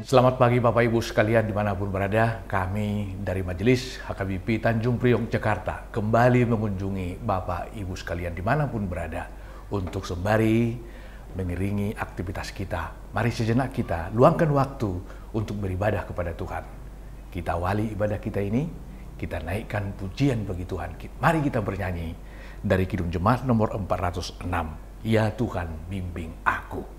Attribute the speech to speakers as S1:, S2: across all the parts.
S1: Selamat pagi Bapak Ibu sekalian dimanapun berada. Kami dari Majelis HKBP Tanjung Priok Jakarta kembali mengunjungi Bapak Ibu sekalian dimanapun berada untuk sembari mengiringi aktivitas kita. Mari sejenak kita luangkan waktu untuk beribadah kepada Tuhan. Kita awali ibadah kita ini, kita naikkan pujian bagi Tuhan. Mari kita bernyanyi dari Kidung Jemaat nomor 406. Ya Tuhan, bimbing aku.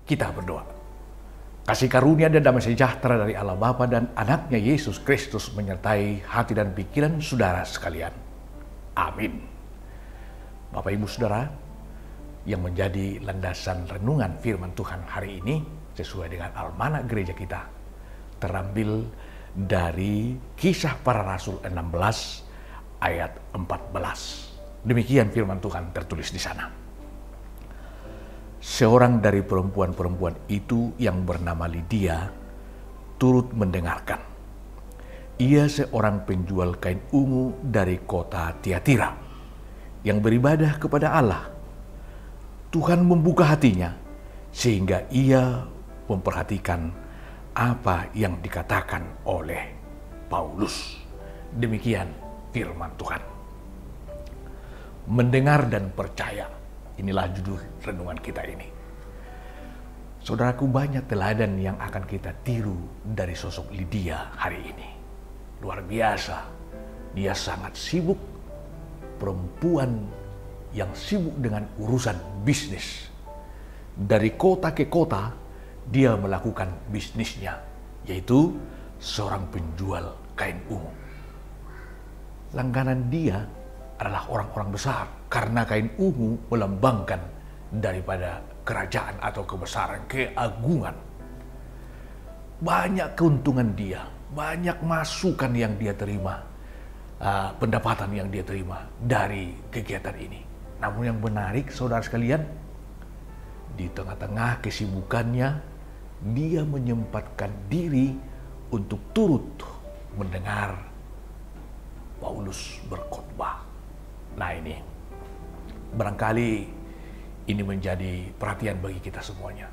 S1: Kita berdoa. Kasih karunia dan damai sejahtera dari Allah Bapa dan anaknya Yesus Kristus menyertai hati dan pikiran saudara sekalian. Amin. Bapak Ibu Saudara, yang menjadi landasan renungan firman Tuhan hari ini sesuai dengan almanak gereja kita terambil dari Kisah Para Rasul 16 ayat 14. Demikian firman Tuhan tertulis di sana. Seorang dari perempuan-perempuan itu yang bernama Lydia turut mendengarkan. Ia seorang penjual kain ungu dari kota Tiatira yang beribadah kepada Allah. Tuhan membuka hatinya sehingga ia memperhatikan apa yang dikatakan oleh Paulus. Demikian firman Tuhan. Mendengar dan percaya. Inilah judul renungan kita ini. Saudaraku, banyak teladan yang akan kita tiru dari sosok Lydia hari ini. Luar biasa. Dia sangat sibuk. Perempuan yang sibuk dengan urusan bisnis. Dari kota ke kota, dia melakukan bisnisnya, yaitu seorang penjual kain ungu. Langganan dia adalah orang-orang besar, karena kain ungu melambangkan daripada kerajaan atau kebesaran, keagungan. Banyak keuntungan dia, banyak masukan yang dia terima, pendapatan yang dia terima dari kegiatan ini. Namun yang menarik saudara sekalian, di tengah-tengah kesibukannya, dia menyempatkan diri untuk turut mendengar Paulus berkhotbah. Nah ini, barangkali ini menjadi perhatian bagi kita semuanya.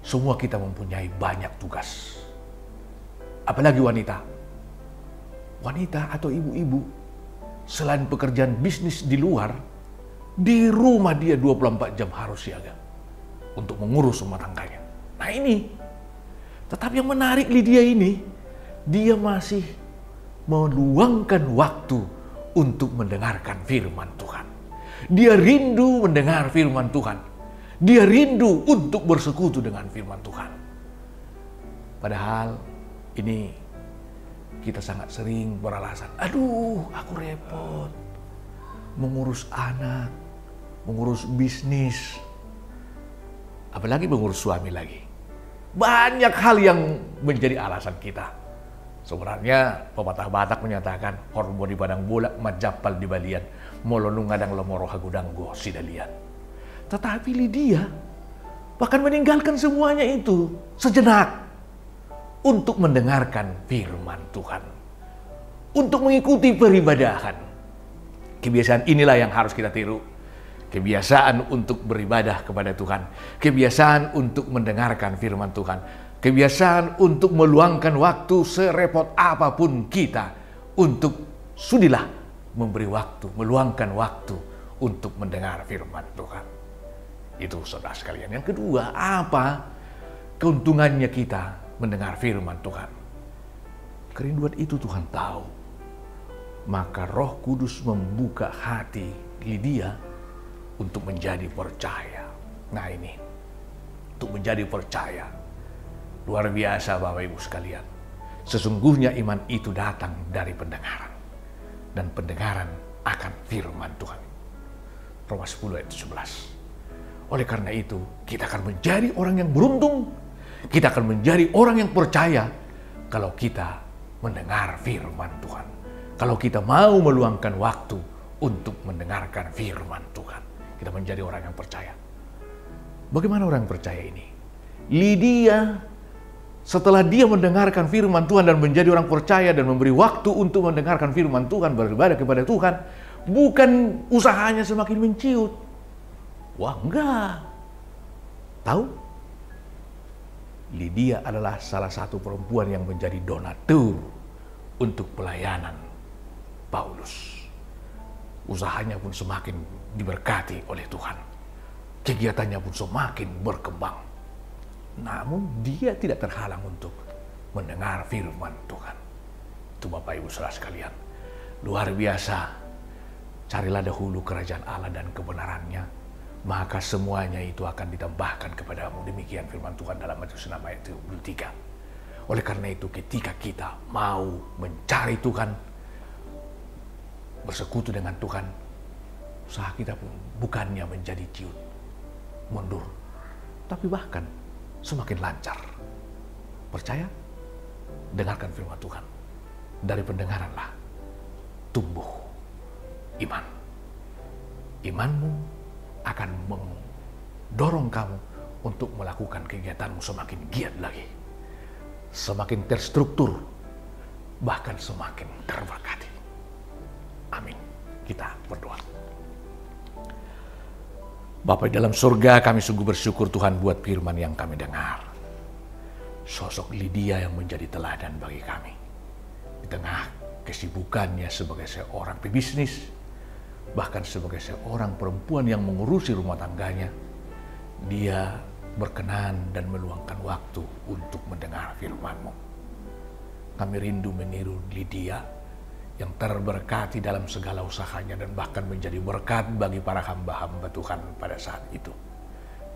S1: Semua kita mempunyai banyak tugas. Apalagi wanita. Wanita atau ibu-ibu, selain pekerjaan bisnis di luar, di rumah dia 24 jam harus siaga untuk mengurus rumah tangganya. Nah ini, tetapi yang menarik Lydia ini, dia masih meluangkan waktu untuk mendengarkan firman Tuhan. Dia rindu mendengar firman Tuhan. Dia rindu untuk bersekutu dengan firman Tuhan. Padahal ini kita sangat sering beralasan, aduh aku repot mengurus anak, mengurus bisnis, apalagi mengurus suami lagi. Banyak hal yang menjadi alasan kita. Sebenarnya pepatah Batak menyatakan hormon di padang bolak majapal di balian molonung ngadang lomoro hagudanggo sidalian. Tetapi Lydia bahkan meninggalkan semuanya itu sejenak untuk mendengarkan firman Tuhan, untuk mengikuti peribadahan. Kebiasaan inilah yang harus kita tiru. Kebiasaan untuk beribadah kepada Tuhan, kebiasaan untuk mendengarkan firman Tuhan, kebiasaan untuk meluangkan waktu serepot apapun kita untuk sudilah memberi waktu, meluangkan waktu untuk mendengar firman Tuhan. Itu saudara sekalian. Yang kedua, apa keuntungannya kita mendengar firman Tuhan? Kerinduan itu Tuhan tahu. maka Roh Kudus membuka hati Lydia untuk menjadi percaya. Nah ini, untuk menjadi percaya. Luar biasa Bapak Ibu sekalian. Sesungguhnya iman itu datang dari pendengaran. Dan pendengaran akan firman Tuhan. Roma 10 ayat 11. Oleh karena itu, kita akan menjadi orang yang beruntung. Kita akan menjadi orang yang percaya kalau kita mendengar firman Tuhan. Kalau kita mau meluangkan waktu untuk mendengarkan firman Tuhan. Kita menjadi orang yang percaya. Bagaimana orang percaya ini? Lydia, setelah dia mendengarkan firman Tuhan dan menjadi orang percaya dan memberi waktu untuk mendengarkan firman Tuhan, beribadah kepada Tuhan, bukan usahanya semakin menciut. Wah, enggak. Tahu? Lydia adalah salah satu perempuan yang menjadi donatur untuk pelayanan Paulus. Usahanya pun semakin diberkati oleh Tuhan. Kegiatannya pun semakin berkembang. Namun dia tidak terhalang untuk mendengar firman Tuhan. Itu Bapak Ibu Saudara sekalian. Luar biasa. Carilah dahulu kerajaan Allah dan kebenarannya, maka semuanya itu akan ditambahkan kepadamu. Demikian firman Tuhan dalam Matius 6 ayat 23. Oleh karena itu, ketika kita mau mencari Tuhan, bersekutu dengan Tuhan, usaha kita pun bukannya menjadi ciut, mundur, tapi bahkan semakin lancar. Percaya? Dengarkan firman Tuhan. Dari pendengaranlah tumbuh iman. Imanmu akan mendorong kamu untuk melakukan kegiatanmu semakin giat lagi, semakin terstruktur, bahkan semakin terberkati. Amin. Kita berdoa. Bapa di dalam surga, kami sungguh bersyukur Tuhan buat firman yang kami dengar. Sosok Lydia yang menjadi teladan bagi kami. Di tengah kesibukannya sebagai seorang pebisnis, bahkan sebagai seorang perempuan yang mengurusi rumah tangganya, dia berkenan dan meluangkan waktu untuk mendengar firman-Mu. Kami rindu meniru Lydia yang terberkati dalam segala usahanya dan bahkan menjadi berkat bagi para hamba-hamba Tuhan pada saat itu.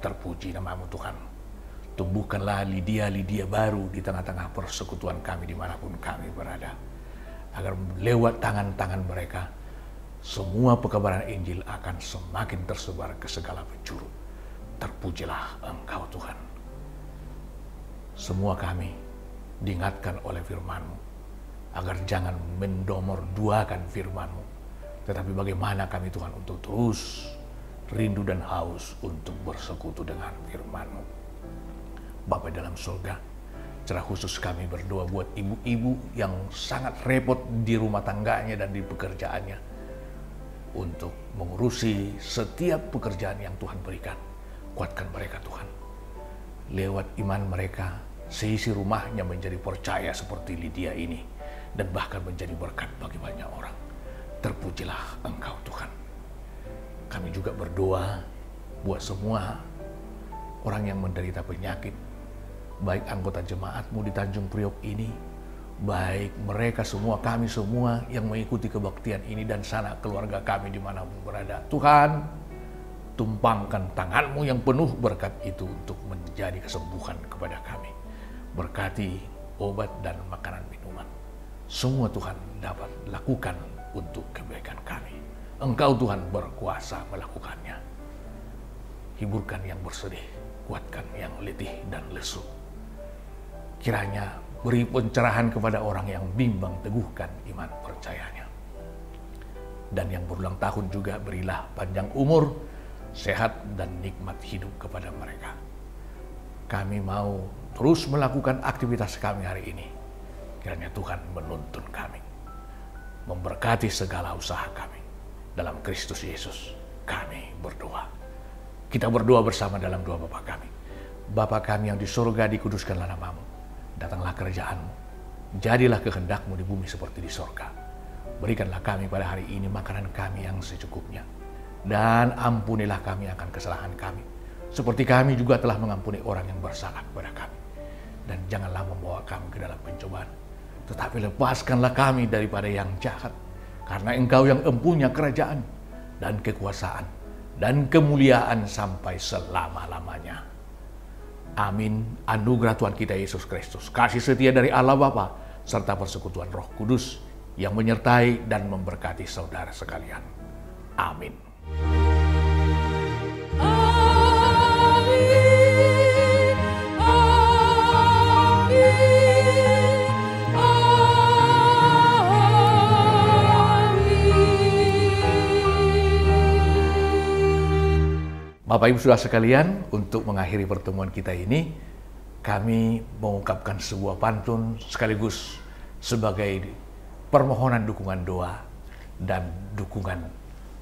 S1: Terpuji nama-Mu Tuhan. Tumbuhkanlah Lydia-Lydia baru di tengah-tengah persekutuan kami dimanapun kami berada. Agar lewat tangan-tangan mereka, semua pekabaran Injil akan semakin tersebar ke segala penjuru. Terpujilah Engkau Tuhan. Semua kami diingatkan oleh firman-Mu, agar jangan mendomorduakan firman-Mu, tetapi bagaimana kami Tuhan untuk terus rindu dan haus untuk bersekutu dengan firman-Mu. Bapa dalam surga, secara khusus kami berdoa buat ibu-ibu yang sangat repot di rumah tangganya dan di pekerjaannya, untuk mengurusi setiap pekerjaan yang Tuhan berikan. Kuatkan mereka Tuhan. Lewat iman mereka, seisi rumahnya menjadi percaya seperti Lydia ini, dan bahkan menjadi berkat bagi banyak orang. Terpujilah Engkau Tuhan. Kami juga berdoa buat semua orang yang menderita penyakit, baik anggota jemaat-Mu di Tanjung Priok ini, baik mereka semua, kami semua yang mengikuti kebaktian ini, dan sanak keluarga kami dimanapun berada. Tuhan, tumpangkan tangan-Mu yang penuh berkat itu untuk menjadi kesembuhan kepada kami. Berkati obat dan makanan minuman. Semua Tuhan dapat lakukan untuk kebaikan kami. Engkau Tuhan berkuasa melakukannya. Hiburkan yang bersedih, kuatkan yang letih dan lesu. Kiranya beri pencerahan kepada orang yang bimbang, teguhkan iman percayanya. Dan yang berulang tahun juga berilah panjang umur, sehat dan nikmat hidup kepada mereka. Kami mau terus melakukan aktivitas kami hari ini. Kiranya Tuhan menuntun kami, memberkati segala usaha kami. Dalam Kristus Yesus kami berdoa. Kita berdoa bersama dalam doa Bapa kami. Bapa kami yang di surga, dikuduskanlah nama-Mu. Datanglah kerajaan-Mu. Jadilah kehendak-Mu di bumi seperti di surga. Berikanlah kami pada hari ini makanan kami yang secukupnya. Dan ampunilah kami akan kesalahan kami, seperti kami juga telah mengampuni orang yang bersalah kepada kami. Dan janganlah membawa kami ke dalam pencobaan, tetapi lepaskanlah kami daripada yang jahat. karena Engkau yang empunya kerajaan dan kekuasaan dan kemuliaan sampai selama-lamanya. Amin. Anugerah Tuhan kita Yesus Kristus, kasih setia dari Allah Bapa, serta persekutuan Roh Kudus yang menyertai dan memberkati saudara sekalian. Amin. Bapak Ibu Saudara sekalian, untuk mengakhiri pertemuan kita ini, kami mengungkapkan sebuah pantun sekaligus sebagai permohonan dukungan doa dan dukungan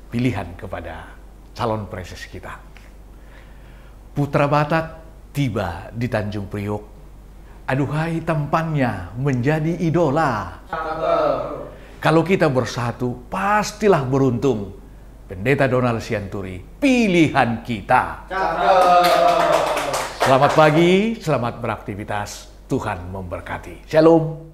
S1: pilihan kepada calon presiden kita. Putra Batak tiba di Tanjung Priok, aduhai tampannya menjadi idola. Kalau kita bersatu, pastilah beruntung. Pendeta Donald Sianturi, pilihan kita. Selamat pagi, selamat beraktivitas. Tuhan memberkati. Shalom.